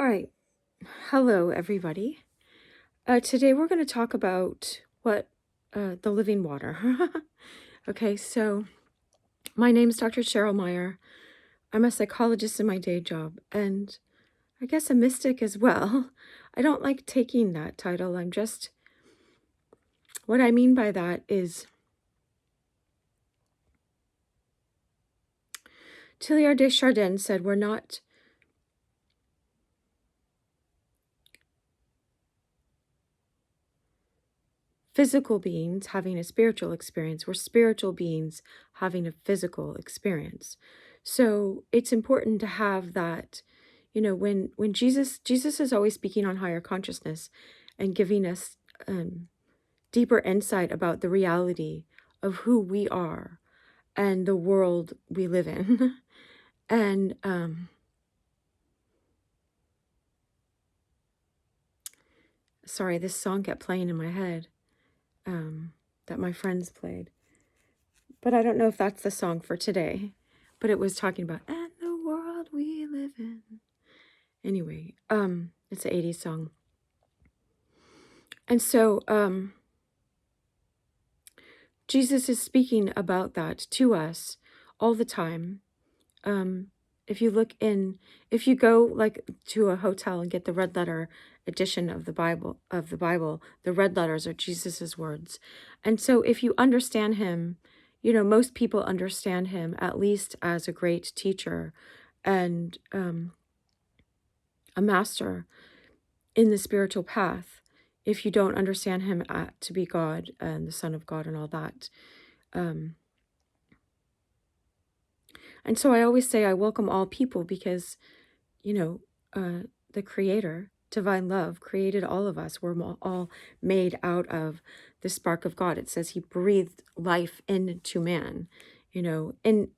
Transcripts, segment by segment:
All right. Hello, everybody. Today we're going to talk about the living water. Okay, so my name is Dr. Cheryl Meyer. I'm a psychologist in my day job, and I guess a mystic as well. I don't like taking that title. What I mean by that is Teilhard de Chardin said we're not physical beings having a spiritual experience. We're spiritual beings having a physical experience. So it's important to have that, when Jesus is always speaking on higher consciousness and giving us deeper insight about the reality of who we are and the world we live in. And sorry, this song kept playing in my head that my friends played. But I don't know if that's the song for today. But it was talking about, and the world we live in. Anyway, it's an 80s song. And so, Jesus is speaking about that to us all the time. If you go like to a hotel and get the red letter edition of the Bible, the red letters are Jesus's words. And so if you understand him, most people understand him at least as a great teacher and a master in the spiritual path. If you don't understand him to be God and the Son of God and all that. And so I always say I welcome all people because, the Creator, divine love, created all of us. We're all made out of the spark of God. It says he breathed life into man, in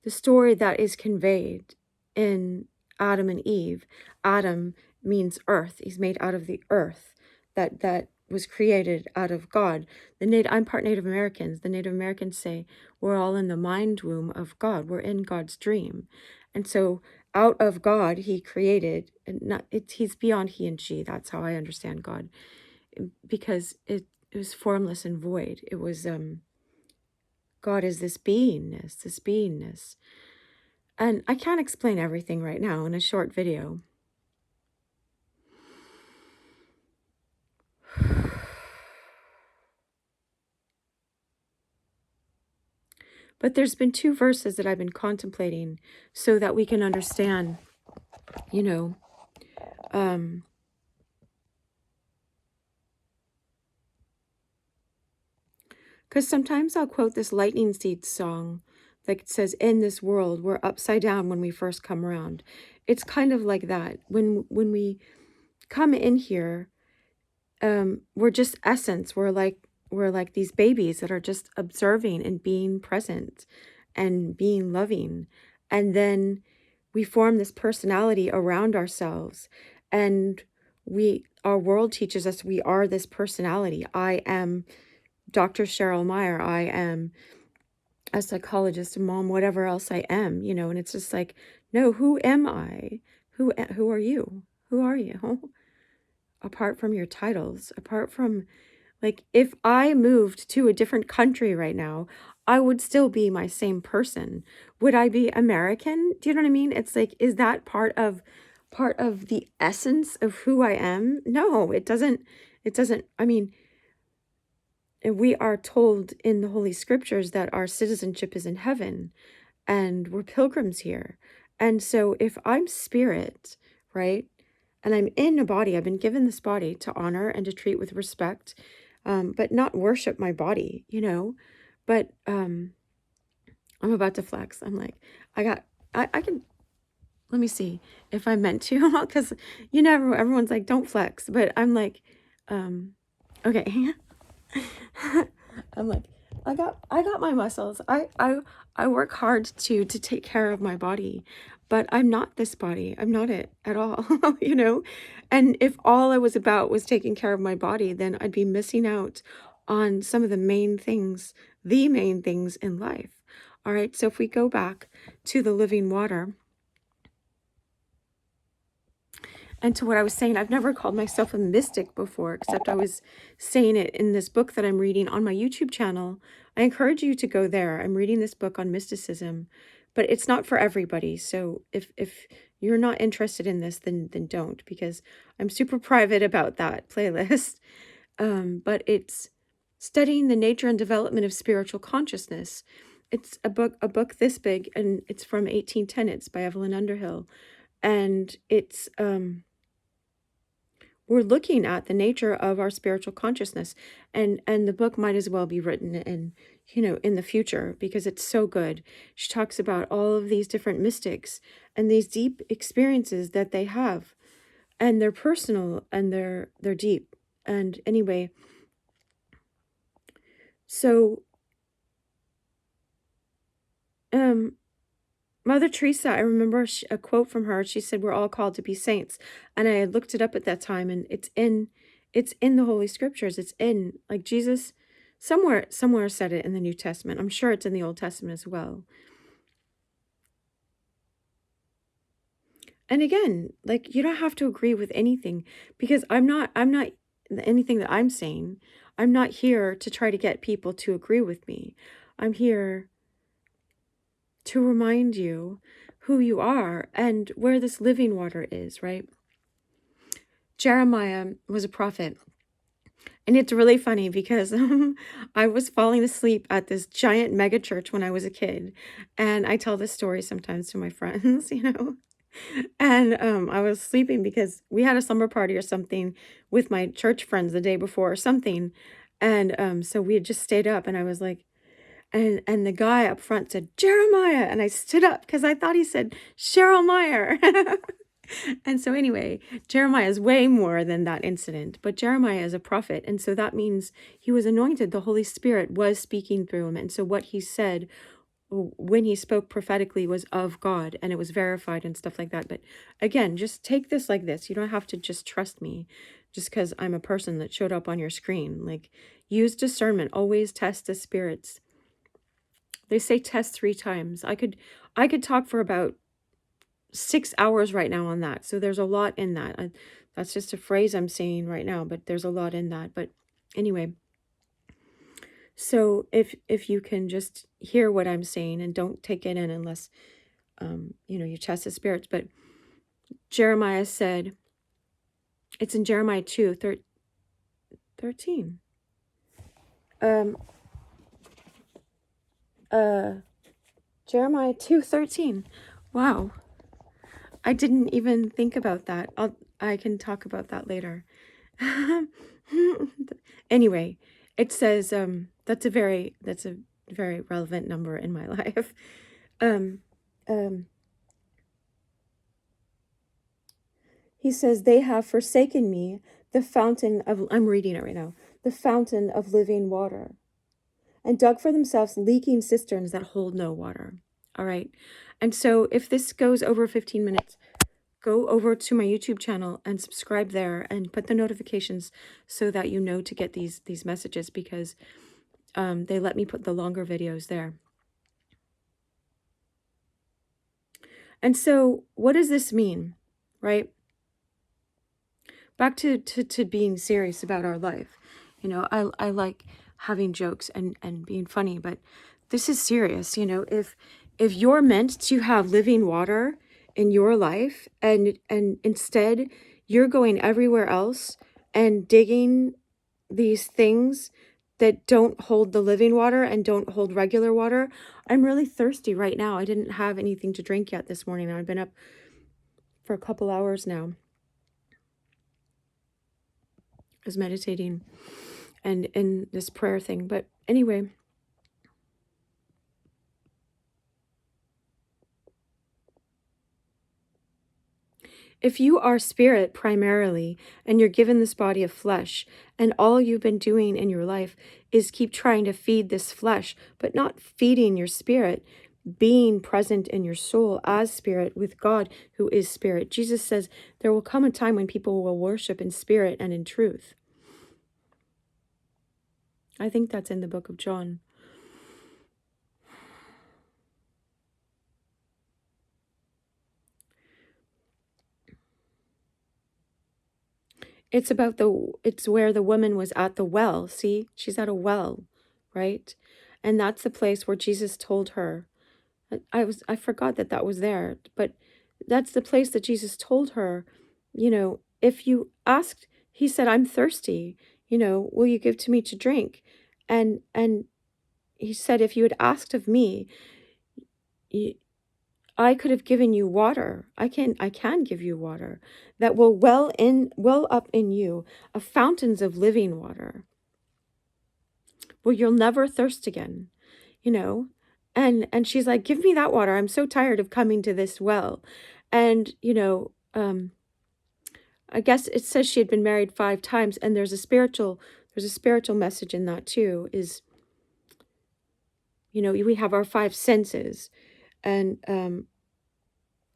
the story that is conveyed in Adam and Eve. Adam means earth. He's made out of the earth that was created out of God. I'm part Native Americans. The Native Americans say we're all in the mind womb of God. We're in God's dream. And so out of God, he created, and he's beyond he and she. That's how I understand God, because it was formless and void. It was, God is this beingness. And I can't explain everything right now in a short video. But there's been 2 verses that I've been contemplating so that we can understand, because sometimes I'll quote this Lightning Seed song that says, in this world, we're upside down when we first come around. It's kind of like that. When we come in here, we're just essence. We're like these babies that are just observing and being present and being loving. And then we form this personality around ourselves. And our world teaches us we are this personality. I am Dr. Cheryl Meyer. I am a psychologist, a mom, whatever else I am, and it's just like, no, who am I? Who are you? Who are you? Apart from your titles, apart from, like, if I moved to a different country right now, I would still be my same person. Would I be American? Do you know what I mean? It's like, is that part of the essence of who I am? No, it doesn't. I mean, we are told in the Holy Scriptures that our citizenship is in heaven and we're pilgrims here. And so if I'm spirit, right, and I'm in a body, I've been given this body to honor and to treat with respect, but not worship my body, but I'm about to flex. I'm like, I can, let me see if I meant to, because, everyone's like, don't flex, but I'm like, okay. I'm like, I got my muscles. I work hard to take care of my body, but I'm not this body. I'm not it at all, And if all I was about was taking care of my body, then I'd be missing out on some of the main things in life. All right. So if we go back to the living water, And to what I was saying, I've never called myself a mystic before, except I was saying it in this book that I'm reading on my YouTube channel. I encourage you to go there. I'm reading this book on mysticism, but it's not for everybody. So if you're not interested in this, then don't, because I'm super private about that playlist. But it's studying the nature and development of spiritual consciousness. It's a book this big, and it's from 18 Tenets by Evelyn Underhill. And it's we're looking at the nature of our spiritual consciousness, and the book might as well be written in, in the future, because it's so good. She talks about all of these different mystics and these deep experiences that they have, and they're personal and they're deep. And anyway, so Mother Teresa, I remember a quote from her. She said, "We're all called to be saints." And I had looked it up at that time, and it's in the Holy Scriptures. It's in, like, Jesus somewhere said it in the New Testament. I'm sure it's in the Old Testament as well. And again, like, you don't have to agree with anything, because I'm not anything that I'm saying. I'm not here to try to get people to agree with me. I'm here to remind you who you are and where this living water is, right? Jeremiah was a prophet. And it's really funny because I was falling asleep at this giant mega church when I was a kid. And I tell this story sometimes to my friends, And I was sleeping because we had a slumber party or something with my church friends the day before or something. And so we had just stayed up, and I was like, and the guy up front said, "Jeremiah." And I stood up because I thought he said Cheryl Meyer. And so anyway, Jeremiah is way more than that incident, but Jeremiah is a prophet. And so that means he was anointed. The Holy Spirit was speaking through him. And so what he said when he spoke prophetically was of God, and it was verified and stuff like that. But again, just take this like this. You don't have to just trust me just because I'm a person that showed up on your screen. Like, use discernment. Always test the spirits. They say test 3 times. I could talk for about 6 hours right now on that. So there's a lot in that. That's just a phrase I'm saying right now, but there's a lot in that. But anyway, so if you can just hear what I'm saying and don't take it in unless you test the spirits. But Jeremiah said, it's in Jeremiah 2:13. Jeremiah 2:13. Wow. I didn't even think about that. I can talk about that later. Anyway, it says that's a very relevant number in my life. He says, "They have forsaken me, the fountain of," I'm reading it right now, "the fountain of living water, and dug for themselves leaking cisterns that hold no water." All right. And so if this goes over 15 minutes, go over to my YouTube channel and subscribe there and put the notifications so that you know to get these messages, because they let me put the longer videos there. And so what does this mean, right? Back to being serious about our life. I like having jokes and being funny, but this is serious. If you're meant to have living water in your life, and instead you're going everywhere else and digging these things that don't hold the living water and don't hold regular water. I'm really thirsty right now. I didn't have anything to drink yet this morning. I've been up for a couple hours now. I was meditating and in this prayer thing. But anyway, if you are spirit primarily and you're given this body of flesh, and all you've been doing in your life is keep trying to feed this flesh, but not feeding your spirit, being present in your soul as spirit with God who is spirit. Jesus says there will come a time when people will worship in spirit and in truth. I think that's in the book of John. It's where the woman was at the well. See, she's at a well, right? And that's the place where Jesus told her. I forgot that that was there, but that's the place that Jesus told her, if you asked, he said, I'm thirsty, will you give to me to drink? And he said, if you had asked of me, I could have given you water. I can give you water that will well up in you, of fountains of living water, where you'll never thirst again, you know? And she's like, give me that water. I'm so tired of coming to this well. And, I guess it says she had been married 5 times, and there's a spiritual message in that too, is, we have our 5 senses, and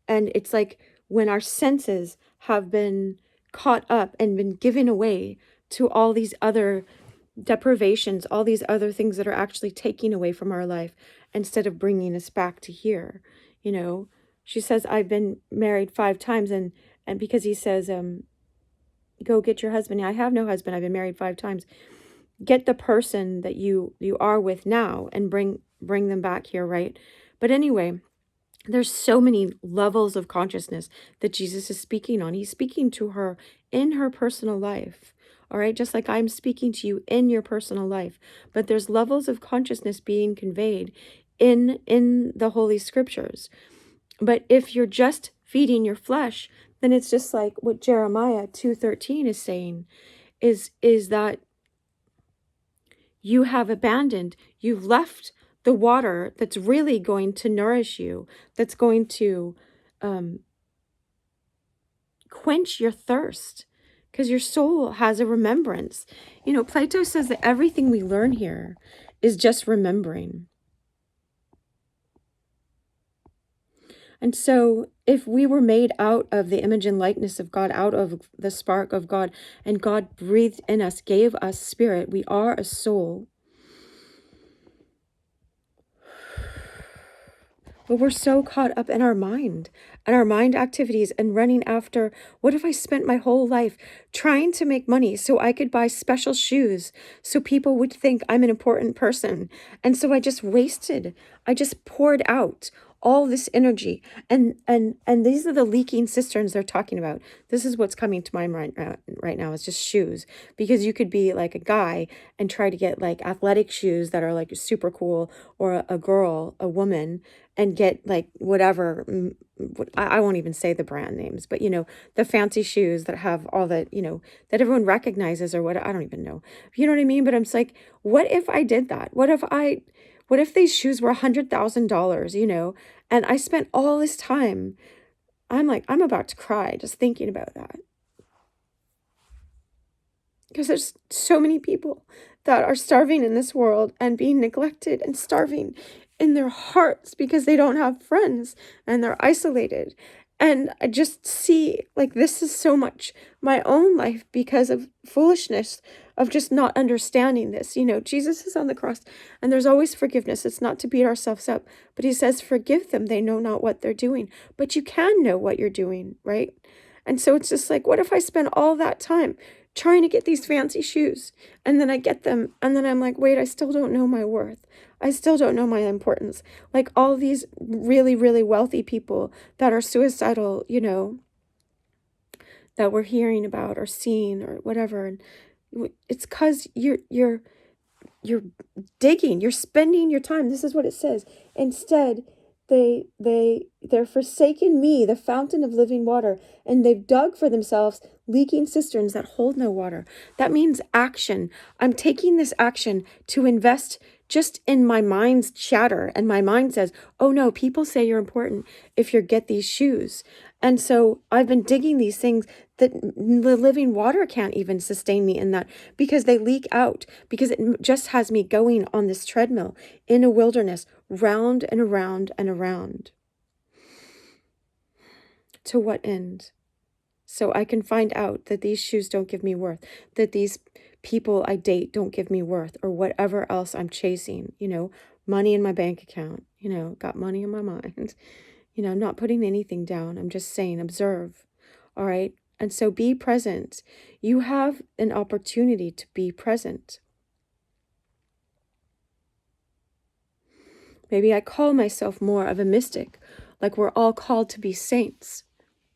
it's like when our senses have been caught up and been given away to all these other deprivations, all these other things that are actually taking away from our life instead of bringing us back to here. She says, I've been married 5 times, and because he says, go get your husband. I have no husband. I've been married 5 times. Get the person that you are with now and bring them back here, right? But anyway, there's so many levels of consciousness that Jesus is speaking on. He's speaking to her in her personal life. All right, just like I'm speaking to you in your personal life. But there's levels of consciousness being conveyed in the Holy Scriptures. But if you're just feeding your flesh, then it's just like what Jeremiah 2:13 is saying, is that you've left the water that's really going to nourish you, that's going to quench your thirst, because your soul has a remembrance. Plato says that everything we learn here is just remembering. And so if we were made out of the image and likeness of God, out of the spark of God, and God breathed in us, gave us spirit, we are a soul. But we're so caught up in our mind and our mind activities and running after, what if I spent my whole life trying to make money so I could buy special shoes so people would think I'm an important person? And so I just poured out all this energy. And these are the leaking cisterns they're talking about. This is what's coming to my mind right now, is just shoes. Because you could be like a guy and try to get like athletic shoes that are like super cool, or a girl, a woman, and get like whatever, I won't even say the brand names, but the fancy shoes that have all that, that everyone recognizes, or what, I don't even know. You know what I mean? But I'm just like, what if I did that? What if these shoes were $100,000, and I spent all this time, I'm about to cry just thinking about that. Because there's so many people that are starving in this world and being neglected and starving in their hearts because they don't have friends and they're isolated. And I just see, like, this is so much my own life because of foolishness, of just not understanding this. Jesus is on the cross, and there's always forgiveness. It's not to beat ourselves up, but he says, forgive them. They know not what they're doing. But you can know what you're doing, right? And so it's just like, what if I spend all that time trying to get these fancy shoes, and then I get them, and then I'm like, wait, I still don't know my worth. I still don't know my importance. Like all these really, really wealthy people that are suicidal, that we're hearing about or seeing or whatever. And it's because you're digging, you're spending your time. This is what it says. Instead, they're forsaken me, the fountain of living water, and they've dug for themselves leaking cisterns that hold no water. That means action. I'm taking this action to invest just in my mind's chatter, and my mind says, oh no, people say you're important if you get these shoes. And so I've been digging these things that the living water can't even sustain me in that, because they leak out, because it just has me going on this treadmill in a wilderness, round and around and around. To what end? So I can find out that these shoes don't give me worth, that these people I date don't give me worth, or whatever else I'm chasing, money in my bank account, got money in my mind. I'm not putting anything down. I'm just saying, observe. All right. And so be present. You have an opportunity to be present. Maybe I call myself more of a mystic, like we're all called to be saints.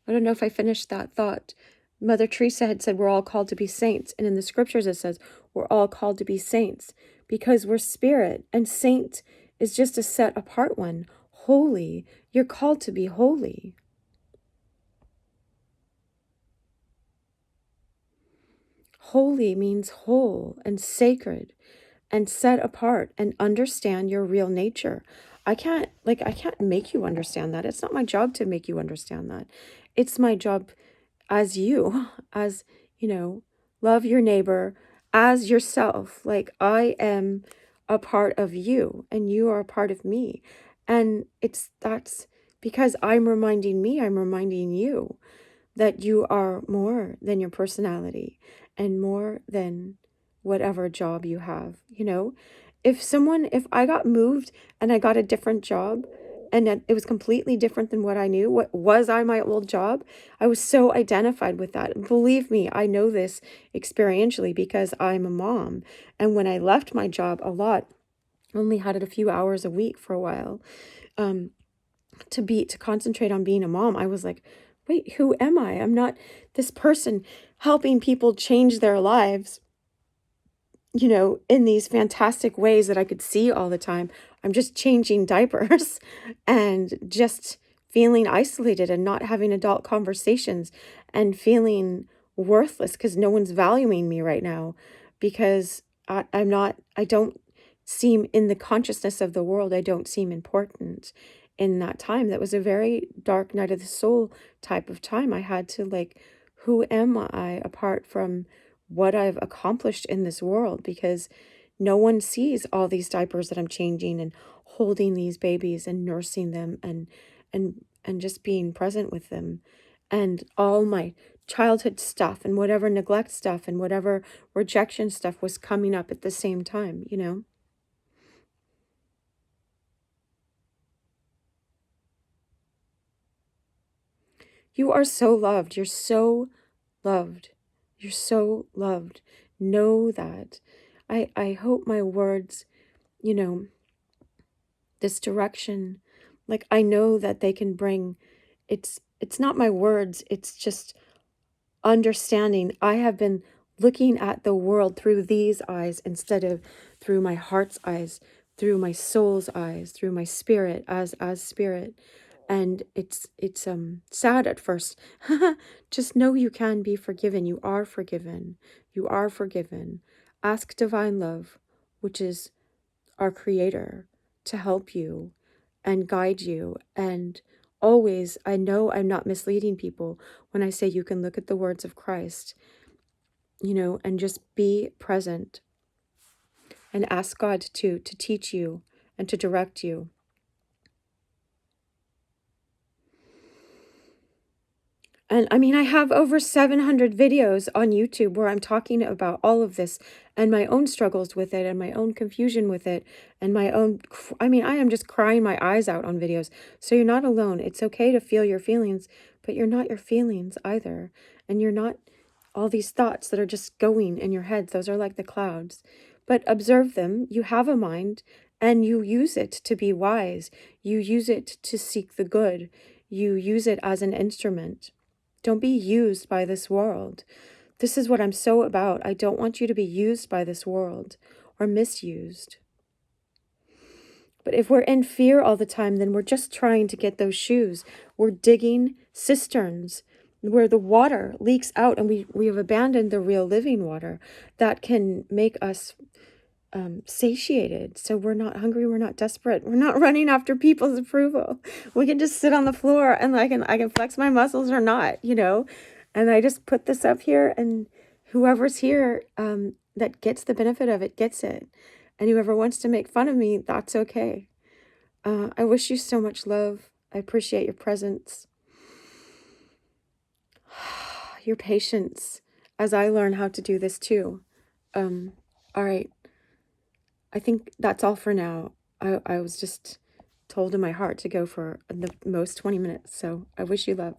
I don't know if I finished that thought. Mother Teresa had said we're all called to be saints. And in the scriptures it says we're all called to be saints because we're spirit. And saint is just a set apart one. Holy. You're called to be holy. Holy means whole and sacred and set apart and understand your real nature. I can't make you understand that. It's not my job to make you understand that. It's my job as you, as, love your neighbor as yourself. Like I am a part of you and you are a part of me. And that's because I'm reminding you that you are more than your personality and more than whatever job you have. If I got moved and I got a different job and it was completely different than what I knew, what was I my old job? I was so identified with that. Believe me, I know this experientially because I'm a mom. And when I left my job a lot, only had it a few hours a week for a while, to concentrate on being a mom, I was like, wait, who am I? I'm not this person helping people change their lives, in these fantastic ways that I could see all the time. I'm just changing diapers and just feeling isolated and not having adult conversations and feeling worthless because no one's valuing me right now because I don't seem in the consciousness of the world. I don't seem important in that time. That was a very dark night of the soul type of time. I had to who am I apart from what I've accomplished in this world? Because no one sees all these diapers that I'm changing and holding these babies and nursing them and just being present with them and all my childhood stuff and whatever neglect stuff and whatever rejection stuff was coming up at the same time. You are so loved. You're so loved. You're so loved. Know that. I hope my words, this direction, I know that they can bring, it's not my words, it's just understanding. I have been looking at the world through these eyes instead of through my heart's eyes, through my soul's eyes, through my spirit as spirit. And it's sad at first. Just know you can be forgiven. You are forgiven. You are forgiven. Ask divine love, which is our creator, to help you and guide you. And always, I know I'm not misleading people when I say you can look at the words of Christ, and just be present and ask God to teach you and to direct you. And I have over 700 videos on YouTube where I'm talking about all of this and my own struggles with it and my own confusion with it and I am just crying my eyes out on videos. So you're not alone. It's okay to feel your feelings, but you're not your feelings either. And you're not all these thoughts that are just going in your head. Those are like the clouds. But observe them. You have a mind and you use it to be wise. You use it to seek the good. You use it as an instrument. Don't be used by this world. This is what I'm so about. I don't want you to be used by this world or misused. But if we're in fear all the time, then we're just trying to get those shoes. We're digging cisterns where the water leaks out and we have abandoned the real living water that can make us satiated. So we're not hungry, we're not desperate, we're not running after people's approval. We can just sit on the floor and I can flex my muscles or not, and I just put this up here and whoever's here that gets the benefit of it gets it, and whoever wants to make fun of me, that's okay. I wish you so much love. I appreciate your presence, your patience as I learn how to do this too. All right. I think that's all for now. I was just told in my heart to go for the most 20 minutes. So I wish you love.